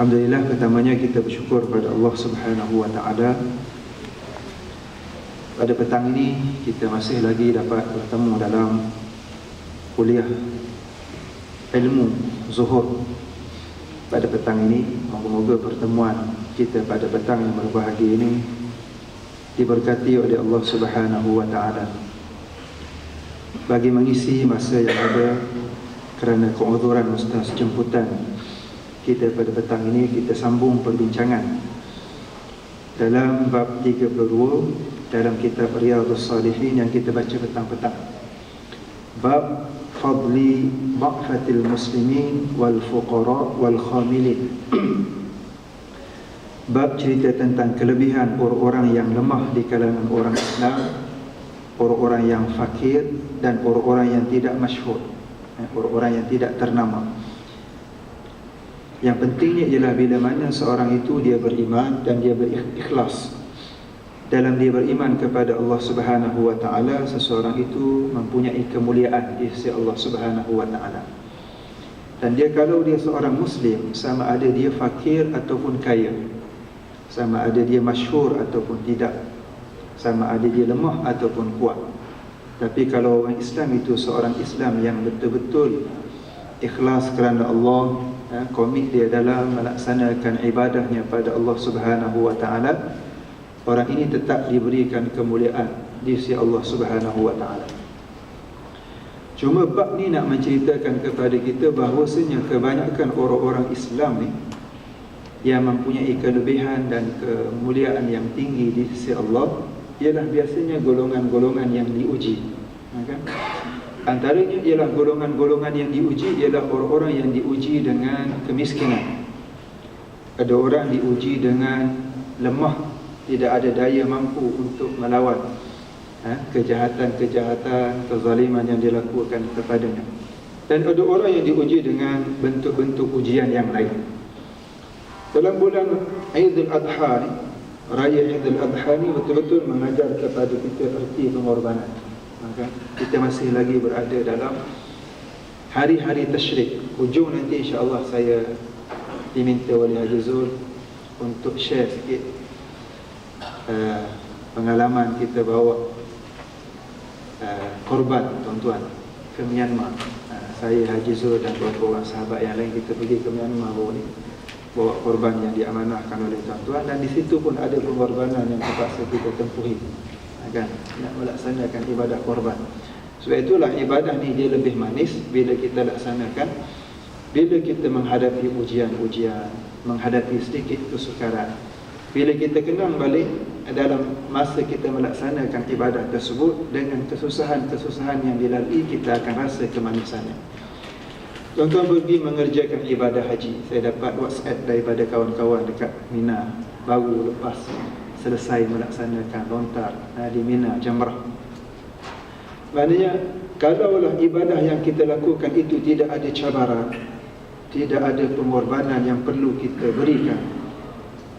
Alhamdulillah, pertamanya kita bersyukur kepada Allah Subhanahu wa taala. Pada petang ini kita masih lagi dapat bertemu dalam kuliah ilmu zuhur. Pada petang ini, moga-moga pertemuan kita pada petang yang berbahagia ini diberkati oleh Allah Subhanahu wa taala. Bagi mengisi masa yang ada kerana keuzuran ustaz jemputan kita pada petang ini, kita sambung perbincangan dalam bab 32 dalam kitab Riyadhus Salihin yang kita baca petang-petang. Bab fadli dha'fatil muslimin wal fuqara wal khamilin. Bab cerita tentang kelebihan orang-orang yang lemah di kalangan orang Islam, orang-orang yang fakir dan orang-orang yang tidak masyhur, orang-orang yang tidak ternama. Yang pentingnya ialah bila mana seorang itu dia beriman dan dia berikhlas dalam dia beriman kepada Allah Subhanahu wa taala, seseorang itu mempunyai kemuliaan di sisi Allah Subhanahu wa taala. Dan dia, kalau dia seorang muslim, sama ada dia fakir ataupun kaya, sama ada dia masyhur ataupun tidak, sama ada dia lemah ataupun kuat, tapi kalau orang Islam itu seorang Islam yang betul-betul ikhlas kerana Allah, komit dia dalam melaksanakan ibadahnya pada Allah Subhanahu wa taala, orang ini tetap diberikan kemuliaan di sisi Allah Subhanahu wa taala. Cuma bab ni nak menceritakan kepada kita bahawasanya kebanyakan orang-orang Islam ni yang mempunyai kelebihan dan kemuliaan yang tinggi di sisi Allah ialah biasanya golongan-golongan yang diuji, kan? Antaranya ialah golongan-golongan yang diuji ialah orang-orang yang diuji dengan kemiskinan. Ada orang diuji dengan lemah, tidak ada daya mampu untuk melawan kejahatan-kejahatan, kezaliman yang dilakukan kepadanya. Dan ada orang yang diuji dengan bentuk-bentuk ujian yang lain. Dalam bulan Aidil Adha ni, Raya Aidil Adha ni betul-betul mengajar kepada kita erti pengorbanan. Maka kita masih lagi berada dalam hari-hari tasyrik. Hujung nanti insya-Allah saya diminta oleh Haji Zul untuk share sikit pengalaman kita bawa korban tuan-tuan ke Myanmar. Saya, Haji Zul dan beberapa sahabat yang lain, kita pergi ke Myanmar bawa ni, bawa korban yang diamanahkan oleh tuan-tuan, dan di situ pun ada pengorbanan yang terpaksa kita tempuhi, kan, nak melaksanakan ibadah korban. Sebab itulah ibadah ni dia lebih manis bila kita laksanakan, bila kita menghadapi ujian-ujian, menghadapi sedikit kesukaran. Bila kita kenang balik dalam masa kita melaksanakan ibadah tersebut dengan kesusahan-kesusahan yang dilalui, kita akan rasa kemanisannya. Tuan-tuan pergi mengerjakan ibadah haji. Saya dapat WhatsApp daripada kawan-kawan dekat Mina, baru lepas selesai melaksanakan lontar di Mina Jamrah. Maknanya kalaulah ibadah yang kita lakukan itu tidak ada cabaran, tidak ada pengorbanan yang perlu kita berikan,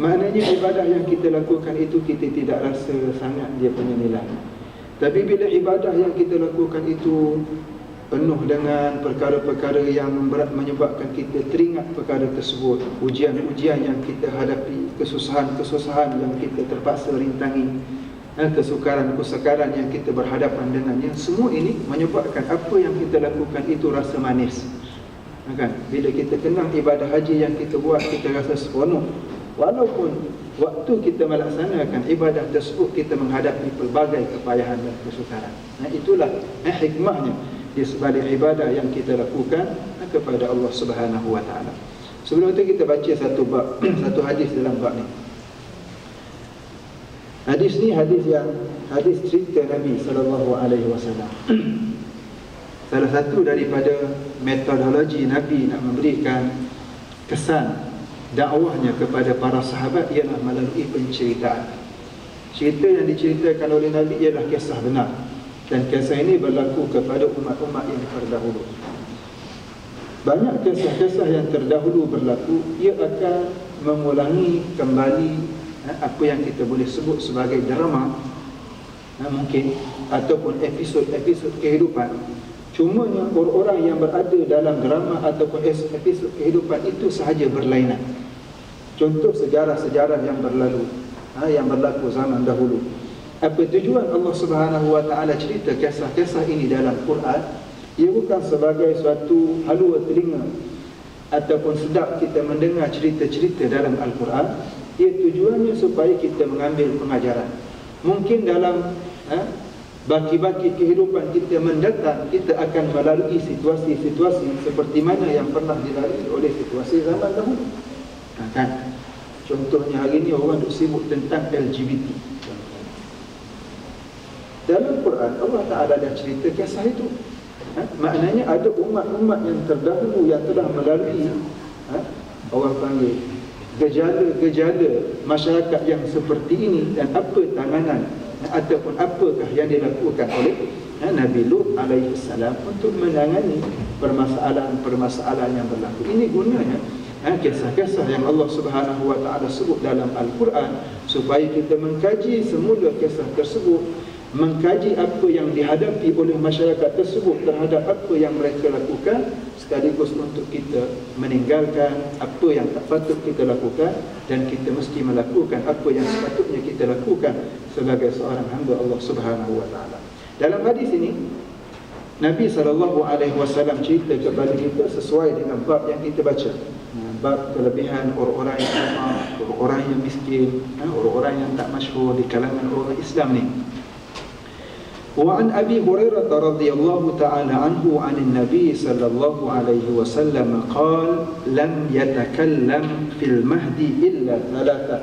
maknanya ibadah yang kita lakukan itu kita tidak rasa sangat dia punya nilai. Tapi bila ibadah yang kita lakukan itu penuh dengan perkara-perkara yang menyebabkan kita teringat perkara tersebut, ujian-ujian yang kita hadapi, kesusahan-kesusahan yang kita terpaksa rintangi, kesukaran-kesukaran yang kita berhadapan dengannya, semua ini menyebabkan apa yang kita lakukan itu rasa manis, kan? Bila kita kenang ibadah haji yang kita buat, kita rasa seronok. Walaupun waktu kita melaksanakan ibadah tersebut kita menghadapi pelbagai kepayahan dan kesukaran. Itulah hikmahnya di sebalik ibadah yang kita lakukan kepada Allah Subhanahu wa taala. Sebelum itu kita baca satu bab, satu hadis dalam bab ni. Hadis ni hadis cerita Nabi sallallahu alaihi wasallam. Salah satu daripada metodologi Nabi nak memberikan kesan dakwahnya kepada para sahabat ialah melalui penceritaan. Cerita yang diceritakan oleh Nabi ialah kisah benar, dan kisah ini berlaku kepada umat-umat yang terdahulu. Banyak kisah-kisah yang terdahulu berlaku, ia akan mengulangi kembali apa yang kita boleh sebut sebagai drama, mungkin, ataupun episod-episod kehidupan. Cumanya orang-orang yang berada dalam drama ataupun episod kehidupan itu sahaja berlainan. contoh sejarah-sejarah yang berlalu, yang berlaku zaman dahulu. Apa tujuan Allah Subhanahu wa taala cerita kisah-kisah ini dalam Quran? Ia bukan sebagai suatu halua telinga ataupun sedap kita mendengar cerita-cerita dalam Al-Quran. Ia tujuannya supaya kita mengambil pengajaran. Mungkin dalam baki-baki kehidupan kita mendatang, kita akan melalui situasi-situasi seperti mana yang pernah dilalui oleh situasi zaman dahulu. Kan? Contohnya hari ini orang duk sibuk tentang LGBT. Dalam Quran Allah Ta'ala dah cerita kisah itu. Maknanya ada umat-umat yang terdahulu yang telah melalui orang panggil gejala-gejala masyarakat yang seperti ini, dan apa tanganan ataupun apakah yang dilakukan oleh Nabi Lut alaihi salam untuk menangani permasalahan-permasalahan yang berlaku. Ini gunanya kisah-kisah yang Allah Subhanahu wa taala sebut dalam Al-Quran, supaya kita mengkaji semula kisah tersebut, mengkaji apa yang dihadapi oleh masyarakat tersebut terhadap apa yang mereka lakukan, sekaligus untuk kita meninggalkan apa yang tak patut kita lakukan, dan kita mesti melakukan apa yang sepatutnya kita lakukan sebagai seorang hamba Allah Subhanahu wa taala. Dalam hadis ini Nabi SAW cerita kepada kita sesuai dengan bab yang kita baca, bab kelebihan orang-orang yang lemah, orang-orang yang miskin, orang-orang yang tak masyhur di kalangan orang Islam ni. وعن أبي هريرة رضي الله تعالى عنه عن النبي صلى الله عليه وسلم قال لم يتكلم في المهد إلا ثلاثة.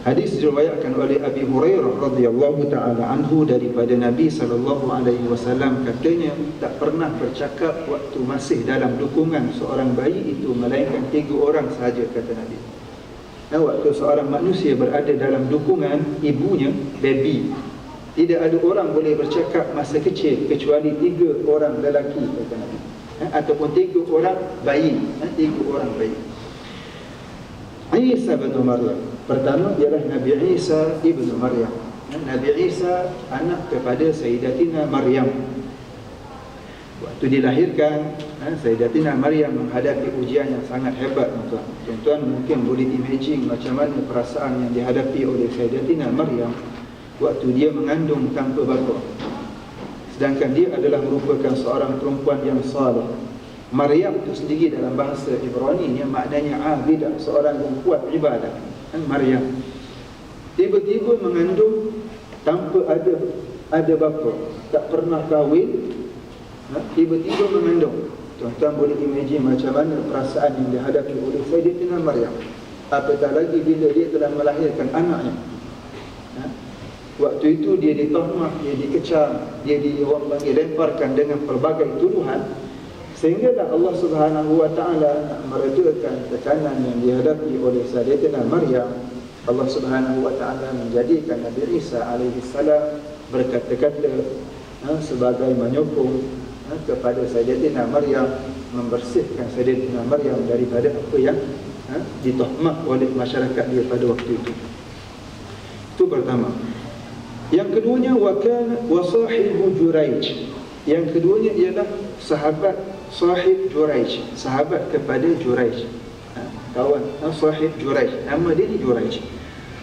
Hadis diriwayatkan oleh Abi Hurairah radhiyallahu taala anhu daripada Nabi sallallahu alaihi wasallam, katanya tak pernah bercakap waktu masih dalam dukungan seorang bayi itu melainkan 3 orang sahaja, kata Nabi. Waktu seorang manusia berada dalam dukungan ibunya, baby, tidak ada orang boleh bercakap masa kecil kecuali 3 orang lelaki, kata Nabi, ataupun 3 orang bayi, 3 orang bayi. Isa bin Maryam, pertama ialah Nabi Isa ibn Maryam. Nabi Isa anak kepada Sayyidatina Maryam. Waktu dilahirkan, Sayyidatina Maryam menghadapi ujian yang sangat hebat, tuan-tuan. Tuan-tuan mungkin boleh imagine macam mana perasaan yang dihadapi oleh Sayyidatina Maryam waktu dia mengandung tanpa bapa, sedangkan dia adalah merupakan seorang perempuan yang saleh. Maryam itu sendiri dalam bahasa Ibrani yang maknanya abidah, seorang yang kuat ibadah. Maryam tiba-tiba mengandung tanpa ada bapa, tak pernah kahwin, tiba-tiba mengandung. Tuan-tuan boleh imagine macam mana perasaan yang dihadapi oleh Sayyidatina Maryam, apatah lagi bila dia telah melahirkan anaknya. Waktu itu dia ditahmah, dia dikecam, dia dilemparkan dengan pelbagai tuduhan, sehinggalah Allah Subhanahu wa taala meredakan tekanan yang dihadapi oleh Sayyidatina Maryam. Allah Subhanahu wa taala menjadikan Nabi Isa alaihi salam berkata-kata sebagai menyokong kepada Sayyidatina Maryam, membersihkan Sayyidatina Maryam daripada apa yang ditahmah oleh masyarakat dia pada waktu itu. Itu pertama. Yang keduanya wasahibu Juraij. Yang keduanya ialah sahabat sahib Juraij, sahabat kepada Juraij, kawan sahib Juraij, nama dia Juraij.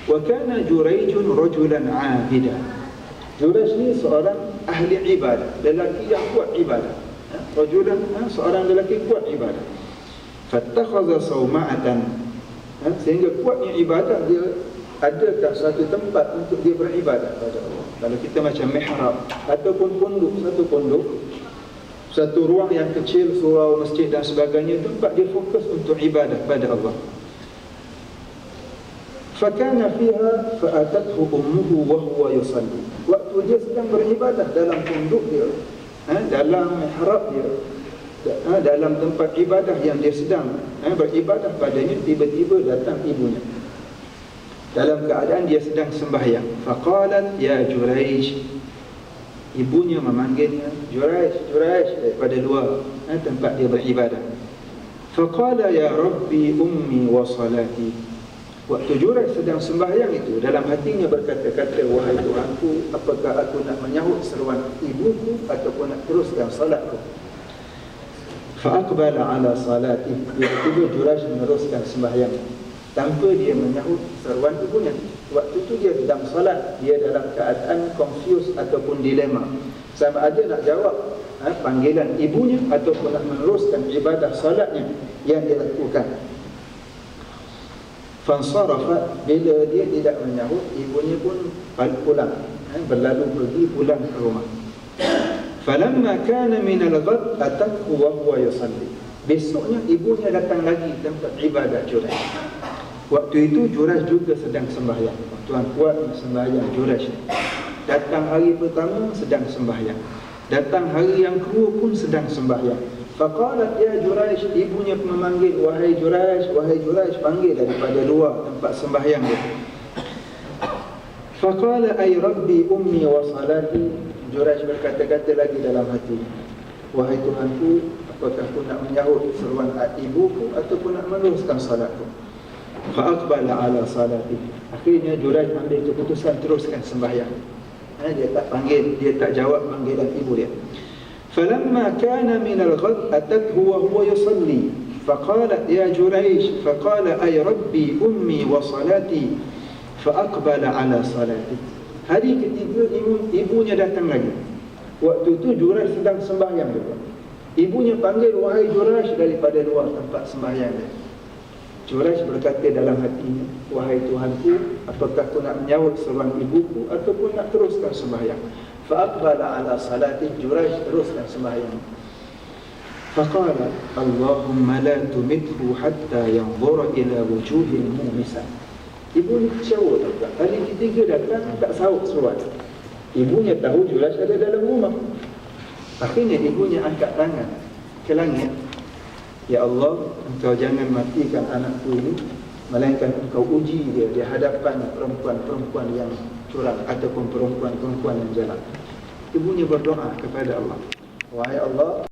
Wa kana Juraijun rajulan 'abida. Juraij ni seorang ahli ibadah, lelaki yang kuat ibadah. Rajulan, seorang lelaki kuat ibadah. Fattakhadha sawma'atan, sehingga kuatnya ibadah dia adakan satu tempat untuk dia beribadah kepada Allah. Kalau kita macam mihrab ataupun pondok, satu pondok, satu ruang yang kecil, surau, masjid dan sebagainya, tempat dia fokus untuk ibadah pada Allah. Fakana fiha fa'atathu ummuhu wa huwa yusalli. Waktu dia sedang beribadah dalam pondok dia, dalam mihrab dia, dalam tempat ibadah yang dia sedang beribadah padanya, tiba-tiba datang ibunya dalam keadaan dia sedang sembahyang. Faqalat ya Juraij, ibunya memanggilnya Juraij, Juraij, daripada luar tempat dia beribadah. Faqala ya Rabbi ummi wa salati. Waktu Juraij sedang sembahyang itu, dalam hatinya berkata-kata, wahai Tuhanku, apakah aku nak menyahut seruan ibuku ataupun nak teruskan salatku? Fa aqbala ala salati. Tiba-tiba Juraij meneruskan sembahyang. tanpa dia menyahut seruan ibunya. Waktu itu dia sedang solat, dia dalam keadaan confused ataupun dilema, sama ada nak jawab panggilan ibunya ataupun nak meneruskan ibadah solatnya yang dia lakukan. Fansarafa, bila dia tidak menyahut, ibunya pun pulang, berlalu pergi pulang ke rumah. Falamma kana min al-ghad atathu wa huwa yusalli. Besoknya ibunya datang lagi tempat ibadat Jurash. Waktu itu Jurash juga sedang sembahyang. Tuan kuat sembahyang Jurash. Datang hari pertama sedang sembahyang, datang hari yang kedua pun sedang sembahyang. Faqalat ya Jurash, ibunya memanggil, wahai Jurash, wahai Jurash, panggil daripada luar tempat sembahyang dia. Faqala ay rabbi ummi wa salati. Jurash berkata-kata lagi dalam hati, wahai Tuhanku, apakah aku nak menyahut seruan ibuku ataupun nak meneruskan salatku? Fa'aqbala ala salati. Akhirnya Jurash ambil keputusan teruskan sembahyang. Dia tak panggil, dia tak jawab panggilan ibu dia. Falamma kana min al-ghad atathu wa huwa yusalli. Faqalat ya Jurash, faqala ay rabbi ummi wa salati. Fa'aqbala ala salati. Hari ketiga ibunya datang lagi. Waktu itu Jurash sedang sembahyang juga. Ibunya panggil, wahai Jurash, daripada luar tempat sembahyang dia. Jurash berkata dalam hatinya, wahai Tuhanku, apakah aku nak menyahut seruan ibuku ataupun nak teruskan sembahyang? Fa'aqbala ala salati. Jurash teruskan sembahyang. Faqala Allahumma la tumithu hatta yanzura ila wujuhil mu'misa. Ibu ni kecewa tak? Hari ketiga datang tak sahut seruan. Ibunya tahu Jurash ada dalam rumah. Akhirnya ibunya angkat tangan ke langit, ya Allah, Engkau jangan matikan anakku ini, melainkan Engkau uji dia di hadapan perempuan-perempuan yang curang ataupun perempuan-perempuan yang jahat. Ibunya berdoa kepada Allah, wahai Allah,